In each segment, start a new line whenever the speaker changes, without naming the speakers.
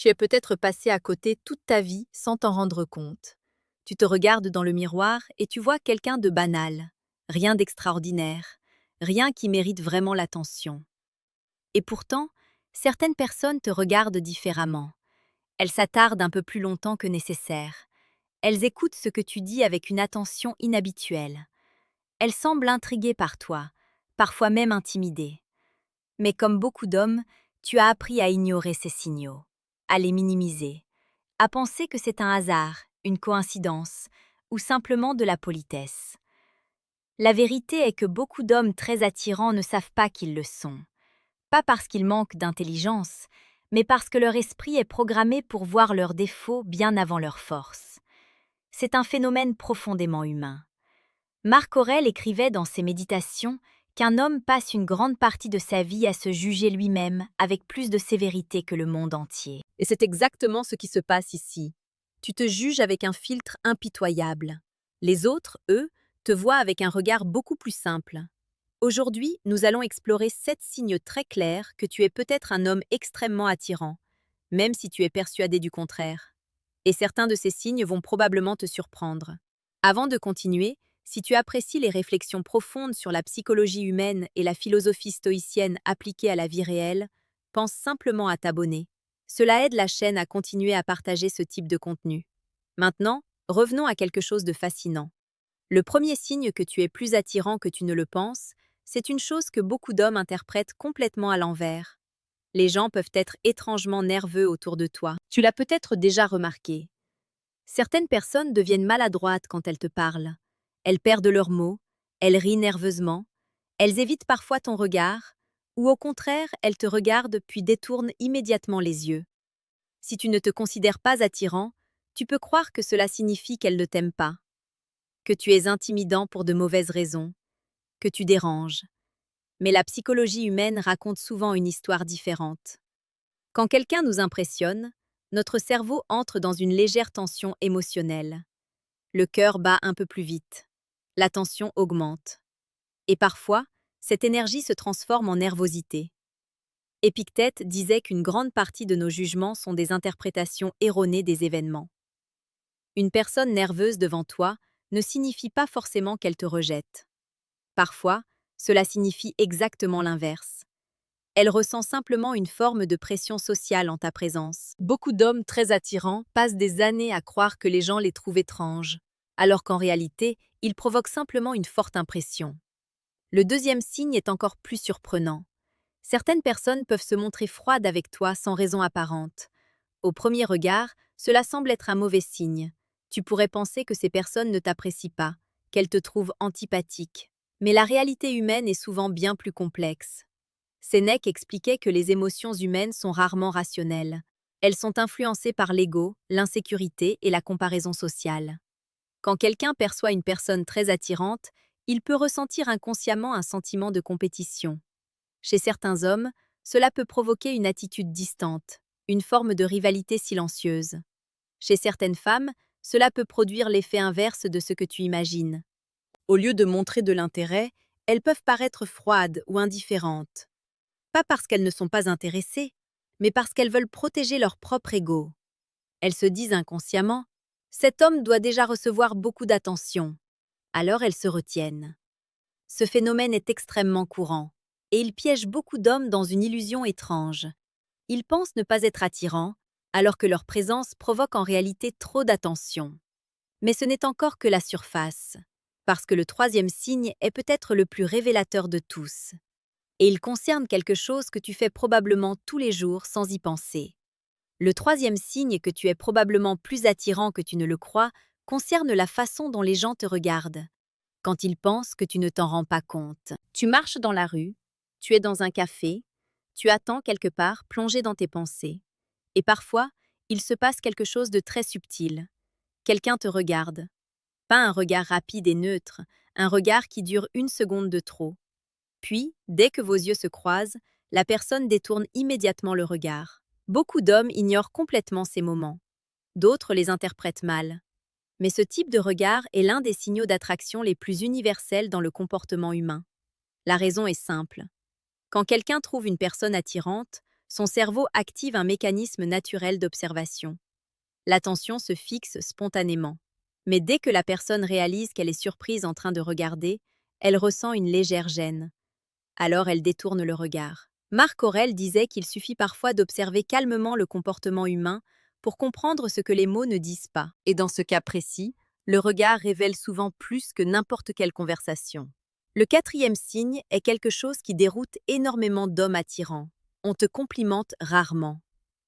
Tu es peut-être passé à côté toute ta vie sans t'en rendre compte. Tu te regardes dans le miroir et tu vois quelqu'un de banal, rien d'extraordinaire, rien qui mérite vraiment l'attention. Et pourtant, certaines personnes te regardent différemment. Elles s'attardent un peu plus longtemps que nécessaire. Elles écoutent ce que tu dis avec une attention inhabituelle. Elles semblent intriguées par toi, parfois même intimidées. Mais comme beaucoup d'hommes, tu as appris à ignorer ces signaux, à les minimiser, à penser que c'est un hasard, une coïncidence, ou simplement de la politesse. La vérité est que beaucoup d'hommes très attirants ne savent pas qu'ils le sont. Pas parce qu'ils manquent d'intelligence, mais parce que leur esprit est programmé pour voir leurs défauts bien avant leurs forces. C'est un phénomène profondément humain. Marc Aurèle écrivait dans ses méditations qu'un homme passe une grande partie de sa vie à se juger lui-même avec plus de sévérité que le monde entier. Et c'est exactement ce qui se passe ici. Tu te juges avec un filtre impitoyable. Les autres, eux, te voient avec un regard beaucoup plus simple. Aujourd'hui, nous allons explorer 7 signes très clairs que tu es peut-être un homme extrêmement attirant, même si tu es persuadé du contraire. Et certains de ces signes vont probablement te surprendre. Avant de continuer, si tu apprécies les réflexions profondes sur la psychologie humaine et la philosophie stoïcienne appliquée à la vie réelle, pense simplement à t'abonner. Cela aide la chaîne à continuer à partager ce type de contenu. Maintenant, revenons à quelque chose de fascinant. Le premier signe que tu es plus attirant que tu ne le penses, c'est une chose que beaucoup d'hommes interprètent complètement à l'envers. Les gens peuvent être étrangement nerveux autour de toi. Tu l'as peut-être déjà remarqué. Certaines personnes deviennent maladroites quand elles te parlent. Elles perdent leurs mots, elles rient nerveusement, elles évitent parfois ton regard, ou au contraire, elles te regardent puis détournent immédiatement les yeux. Si tu ne te considères pas attirant, tu peux croire que cela signifie qu'elles ne t'aiment pas, que tu es intimidant pour de mauvaises raisons, que tu déranges. Mais la psychologie humaine raconte souvent une histoire différente. Quand quelqu'un nous impressionne, notre cerveau entre dans une légère tension émotionnelle. Le cœur bat un peu plus vite. La tension augmente. Et parfois, cette énergie se transforme en nervosité. Épictète disait qu'une grande partie de nos jugements sont des interprétations erronées des événements. Une personne nerveuse devant toi ne signifie pas forcément qu'elle te rejette. Parfois, cela signifie exactement l'inverse. Elle ressent simplement une forme de pression sociale en ta présence. Beaucoup d'hommes très attirants passent des années à croire que les gens les trouvent étranges, alors qu'en réalité, ils provoquent simplement une forte impression. Le deuxième signe est encore plus surprenant. Certaines personnes peuvent se montrer froides avec toi sans raison apparente. Au premier regard, cela semble être un mauvais signe. Tu pourrais penser que ces personnes ne t'apprécient pas, qu'elles te trouvent antipathique. Mais la réalité humaine est souvent bien plus complexe. Sénèque expliquait que les émotions humaines sont rarement rationnelles. Elles sont influencées par l'ego, l'insécurité et la comparaison sociale. Quand quelqu'un perçoit une personne très attirante, il peut ressentir inconsciemment un sentiment de compétition. Chez certains hommes, cela peut provoquer une attitude distante, une forme de rivalité silencieuse. Chez certaines femmes, cela peut produire l'effet inverse de ce que tu imagines. Au lieu de montrer de l'intérêt, elles peuvent paraître froides ou indifférentes. Pas parce qu'elles ne sont pas intéressées, mais parce qu'elles veulent protéger leur propre ego. Elles se disent inconsciemment « Cet homme doit déjà recevoir beaucoup d'attention », alors elles se retiennent. Ce phénomène est extrêmement courant, et il piège beaucoup d'hommes dans une illusion étrange. Ils pensent ne pas être attirants, alors que leur présence provoque en réalité trop d'attention. Mais ce n'est encore que la surface, parce que le troisième signe est peut-être le plus révélateur de tous. Et il concerne quelque chose que tu fais probablement tous les jours sans y penser. Le troisième signe que tu es probablement plus attirant que tu ne le crois concerne la façon dont les gens te regardent, quand ils pensent que tu ne t'en rends pas compte. Tu marches dans la rue, tu es dans un café, tu attends quelque part plongé dans tes pensées. Et parfois, il se passe quelque chose de très subtil. Quelqu'un te regarde. Pas un regard rapide et neutre, un regard qui dure une seconde de trop. Puis, dès que vos yeux se croisent, la personne détourne immédiatement le regard. Beaucoup d'hommes ignorent complètement ces moments. D'autres les interprètent mal. Mais ce type de regard est l'un des signaux d'attraction les plus universels dans le comportement humain. La raison est simple. Quand quelqu'un trouve une personne attirante, Son cerveau active un mécanisme naturel d'observation. L'attention se fixe spontanément. Mais dès que la personne réalise qu'elle est surprise en train de regarder, elle ressent une légère gêne. Alors elle détourne le regard. Marc Aurèle disait qu'il suffit parfois d'observer calmement le comportement humain pour comprendre ce que les mots ne disent pas. Et dans ce cas précis, le regard révèle souvent plus que n'importe quelle conversation. Le quatrième signe est quelque chose qui déroute énormément d'hommes attirants. On te complimente rarement.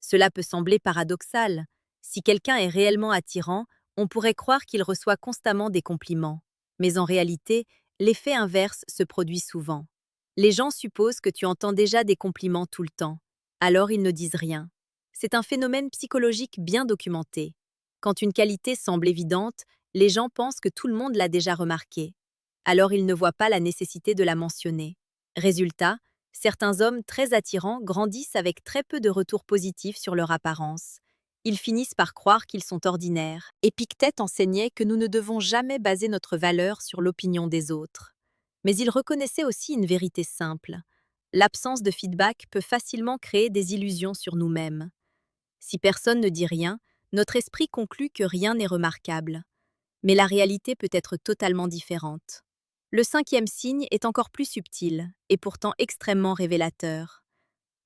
Cela peut sembler paradoxal. Si quelqu'un est réellement attirant, on pourrait croire qu'il reçoit constamment des compliments. Mais en réalité, l'effet inverse se produit souvent. Les gens supposent que tu entends déjà des compliments tout le temps. Alors ils ne disent rien. C'est un phénomène psychologique bien documenté. Quand une qualité semble évidente, les gens pensent que tout le monde l'a déjà remarquée. Alors ils ne voient pas la nécessité de la mentionner. Résultat, certains hommes très attirants grandissent avec très peu de retours positifs sur leur apparence. Ils finissent par croire qu'ils sont ordinaires. Épictète enseignait que nous ne devons jamais baser notre valeur sur l'opinion des autres. Mais il reconnaissait aussi une vérité simple. L'absence de feedback peut facilement créer des illusions sur nous-mêmes. Si personne ne dit rien, notre esprit conclut que rien n'est remarquable. Mais la réalité peut être totalement différente. Le cinquième signe est encore plus subtil et pourtant extrêmement révélateur.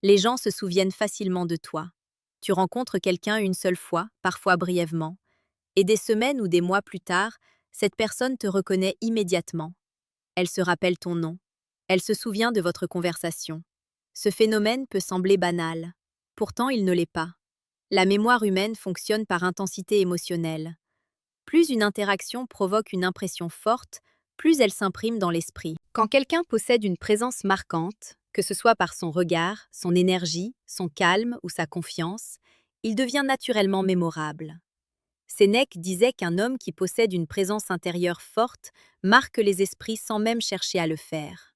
Les gens se souviennent facilement de toi. Tu rencontres quelqu'un une seule fois, parfois brièvement, et des semaines ou des mois plus tard, cette personne te reconnaît immédiatement. Elle se rappelle ton nom. Elle se souvient de votre conversation. Ce phénomène peut sembler banal. Pourtant, il ne l'est pas. La mémoire humaine fonctionne par intensité émotionnelle. Plus une interaction provoque une impression forte, plus elle s'imprime dans l'esprit. Quand quelqu'un possède une présence marquante, que ce soit par son regard, son énergie, son calme ou sa confiance, il devient naturellement mémorable. Sénèque disait qu'un homme qui possède une présence intérieure forte marque les esprits sans même chercher à le faire.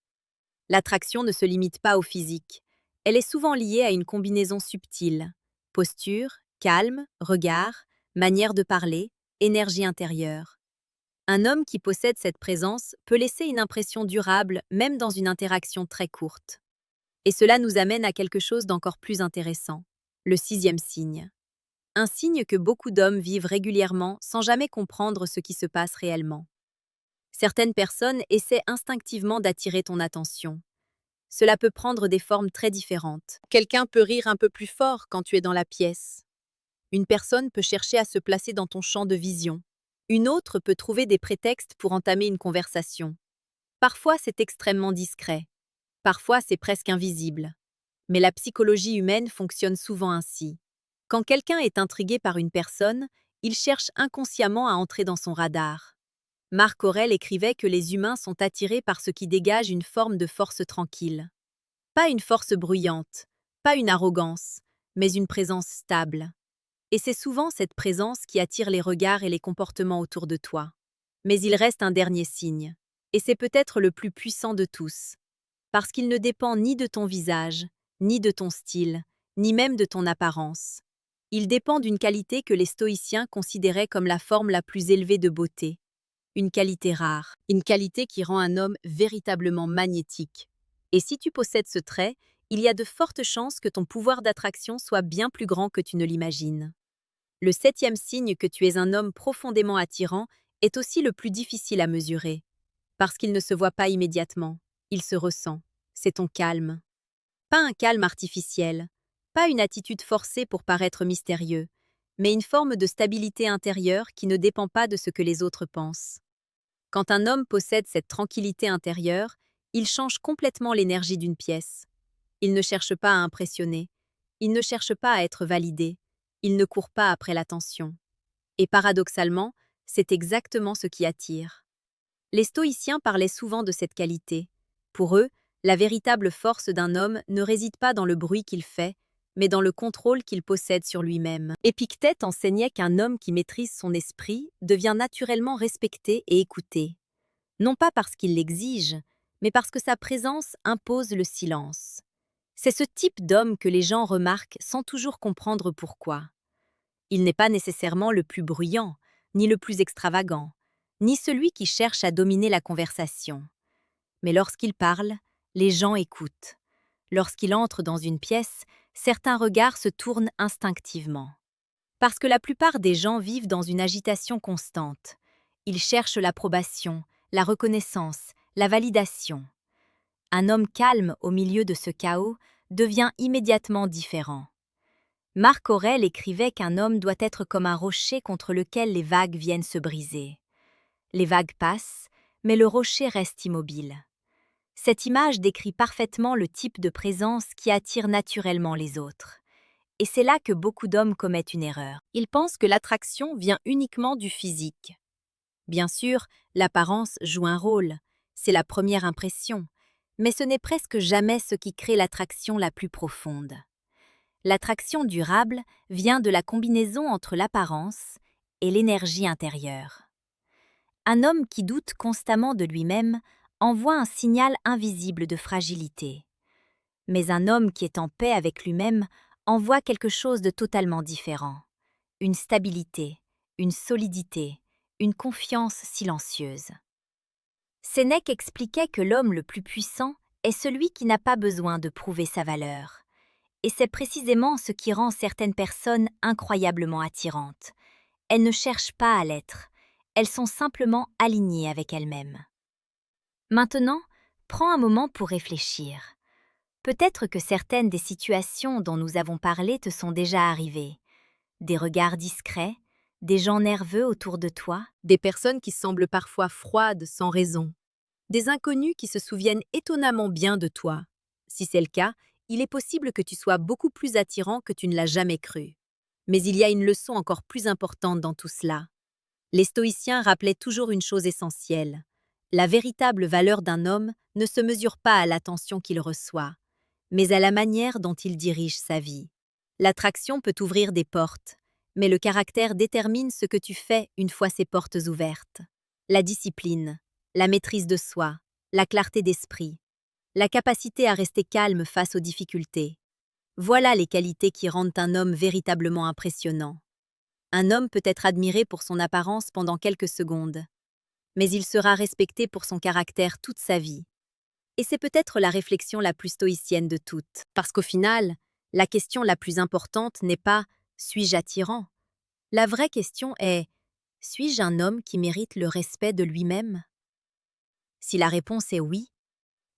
L'attraction ne se limite pas au physique. Elle est souvent liée à une combinaison subtile. Posture, calme, regard, manière de parler, énergie intérieure. Un homme qui possède cette présence peut laisser une impression durable même dans une interaction très courte. Et cela nous amène à quelque chose d'encore plus intéressant, le sixième signe. Un signe que beaucoup d'hommes vivent régulièrement sans jamais comprendre ce qui se passe réellement. Certaines personnes essaient instinctivement d'attirer ton attention. Cela peut prendre des formes très différentes. Quelqu'un peut rire un peu plus fort quand tu es dans la pièce. Une personne peut chercher à se placer dans ton champ de vision. Une autre peut trouver des prétextes pour entamer une conversation. Parfois, c'est extrêmement discret. Parfois, c'est presque invisible. Mais la psychologie humaine fonctionne souvent ainsi. Quand quelqu'un est intrigué par une personne, il cherche inconsciemment à entrer dans son radar. Marc Aurèle écrivait que les humains sont attirés par ce qui dégage une forme de force tranquille. Pas une force bruyante, pas une arrogance, mais une présence stable. Et c'est souvent cette présence qui attire les regards et les comportements autour de toi. Mais il reste un dernier signe. Et c'est peut-être le plus puissant de tous. Parce qu'il ne dépend ni de ton visage, ni de ton style, ni même de ton apparence. Il dépend d'une qualité que les stoïciens considéraient comme la forme la plus élevée de beauté. Une qualité rare, une qualité qui rend un homme véritablement magnétique. Et si tu possèdes ce trait, il y a de fortes chances que ton pouvoir d'attraction soit bien plus grand que tu ne l'imagines. Le septième signe que tu es un homme profondément attirant est aussi le plus difficile à mesurer. Parce qu'il ne se voit pas immédiatement, il se ressent. C'est ton calme. Pas un calme artificiel, pas une attitude forcée pour paraître mystérieux, mais une forme de stabilité intérieure qui ne dépend pas de ce que les autres pensent. Quand un homme possède cette tranquillité intérieure, il change complètement l'énergie d'une pièce. Il ne cherche pas à impressionner, il ne cherche pas à être validé, il ne court pas après l'attention. Et paradoxalement, c'est exactement ce qui attire. Les stoïciens parlaient souvent de cette qualité. Pour eux, la véritable force d'un homme ne réside pas dans le bruit qu'il fait, mais dans le contrôle qu'il possède sur lui-même. Épictète enseignait qu'un homme qui maîtrise son esprit devient naturellement respecté et écouté. Non pas parce qu'il l'exige, mais parce que sa présence impose le silence. C'est ce type d'homme que les gens remarquent sans toujours comprendre pourquoi. Il n'est pas nécessairement le plus bruyant, ni le plus extravagant, ni celui qui cherche à dominer la conversation. Mais lorsqu'il parle, les gens écoutent. Lorsqu'il entre dans une pièce, certains regards se tournent instinctivement. Parce que la plupart des gens vivent dans une agitation constante. Ils cherchent l'approbation, la reconnaissance, la validation. Un homme calme au milieu de ce chaos devient immédiatement différent. Marc Aurèle écrivait qu'un homme doit être comme un rocher contre lequel les vagues viennent se briser. Les vagues passent, mais le rocher reste immobile. Cette image décrit parfaitement le type de présence qui attire naturellement les autres. Et c'est là que beaucoup d'hommes commettent une erreur. Ils pensent que l'attraction vient uniquement du physique. Bien sûr, l'apparence joue un rôle, c'est la première impression, mais ce n'est presque jamais ce qui crée l'attraction la plus profonde. L'attraction durable vient de la combinaison entre l'apparence et l'énergie intérieure. Un homme qui doute constamment de lui-même envoie un signal invisible de fragilité. Mais un homme qui est en paix avec lui-même envoie quelque chose de totalement différent. Une stabilité, une solidité, une confiance silencieuse. Sénèque expliquait que l'homme le plus puissant est celui qui n'a pas besoin de prouver sa valeur. Et c'est précisément ce qui rend certaines personnes incroyablement attirantes. Elles ne cherchent pas à l'être, elles sont simplement alignées avec elles-mêmes. Maintenant, prends un moment pour réfléchir. Peut-être que certaines des situations dont nous avons parlé te sont déjà arrivées. Des regards discrets, des gens nerveux autour de toi,
Des personnes qui semblent parfois froides sans raison. Des inconnus qui se souviennent étonnamment bien de toi. Si c'est le cas, il est possible que tu sois beaucoup plus attirant que tu ne l'as jamais cru. Mais il y a une leçon encore plus importante dans tout cela. Les stoïciens rappelaient toujours une chose essentielle. La véritable valeur d'un homme ne se mesure pas à l'attention qu'il reçoit, mais à la manière dont il dirige sa vie. L'attraction peut ouvrir des portes, mais le caractère détermine ce que tu fais une fois ces portes ouvertes. La discipline, la maîtrise de soi, la clarté d'esprit, la capacité à rester calme face aux difficultés. Voilà les qualités qui rendent un homme véritablement impressionnant. Un homme peut être admiré pour son apparence pendant quelques secondes, mais il sera respecté pour son caractère toute sa vie. Et c'est peut-être la réflexion la plus stoïcienne de toutes, parce qu'au final, la question la plus importante n'est pas « suis-je attirant ?» La vraie question est « suis-je un homme qui mérite le respect de lui-même ?» Si la réponse est oui,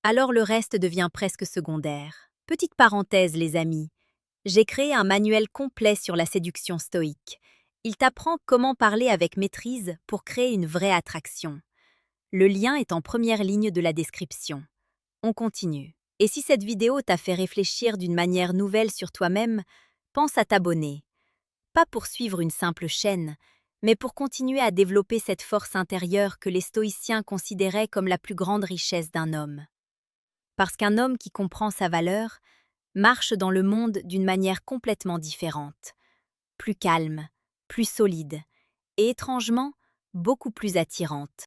alors le reste devient presque secondaire. Petite parenthèse, les amis, j'ai créé un manuel complet sur la séduction stoïque. Il t'apprend comment parler avec maîtrise pour créer une vraie attraction. Le lien est en première ligne de la description. On continue. Et si cette vidéo t'a fait réfléchir d'une manière nouvelle sur toi-même, pense à t'abonner. Pas pour suivre une simple chaîne, mais pour continuer à développer cette force intérieure que les stoïciens considéraient comme la plus grande richesse d'un homme. Parce qu'un homme qui comprend sa valeur marche dans le monde d'une manière complètement différente, plus calme, plus solide et étrangement beaucoup plus attirante.